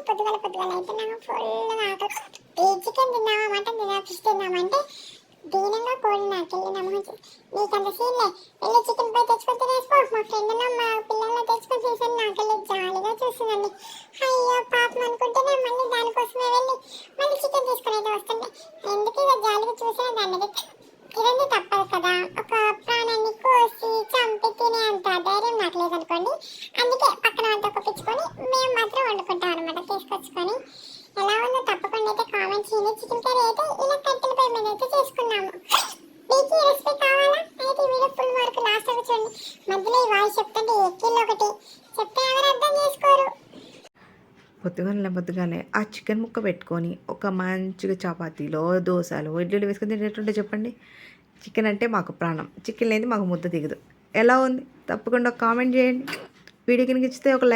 పొద్దుగాల పొద్దుగాల అయితే నాకు ఫుల్గా ఆకలి. ఈ చికెన్ తిన్నావా మటన్ తిన్నావా ఫిష్ తిన్నామంటే దీనంగా కోడి నాకెళ్ళినాము. నీకంత సీన్లే, వెళ్ళి చికెన్ పై తెచ్చుకొని తినేసుకో, మా ఫ్రెండ్ మా పిల్లల్లో తెచ్చుకొని చేసాను. నాకెళ్ళి జాలీగా చూస్తుందండి. అయ్యో పాపం అనుకుంటేనే మళ్ళీ దానికోసమే వెళ్ళి మళ్ళీ చికెన్ తీసుకొని అయితే వస్తుండే. ఎందుకు ఇలా జాలీగా చూసిన దాన్ని తినండి తప్పదు కదా. ఒక ప్రాణాన్ని కోసి చంపి తినే అంత ధైర్యం నాకు లేదనుకోండి. అందుకే పక్కన అంతా కొప్పించుకొని మేము మాత్రం వండుకుంటాం అనమాట తీసుకొచ్చుకొని. ఎలా ఉందో తప్పకుండా అయితే కామెంట్ చేయండి. చికెన్ కర్రీ అయితే ఇలా కట్టెల పొయ్యి మీద అయితే చేసుకున్నాము. మీకు ఈ రెసిపీ కావాలా అయితే వీడియో ఫుల్ వరకు లాస్ట్ వరకు చూడండి. మధ్యలో ఈ వాయిస్ చెప్తుంటే ఎక్కిళ్ళు ఒకటి చెప్తే ఎవరు అర్థం చేసుకోరు. పొద్దుగానే ఆ చికెన్ ముక్క పెట్టుకొని ఒక మంచిగా చపాతీలో దోశలో ఇడ్లీలు వేసుకొని తినేటట్టుంటే చెప్పండి. చికెన్ అంటే మాకు ప్రాణం, చికెన్ లేని మాకు ముద్ద దిగదు. ఎలా ఉంది తప్పకుండా కామెంట్ చేయండి. వీడియో కనుక ఇచ్చితే ఒక లైక్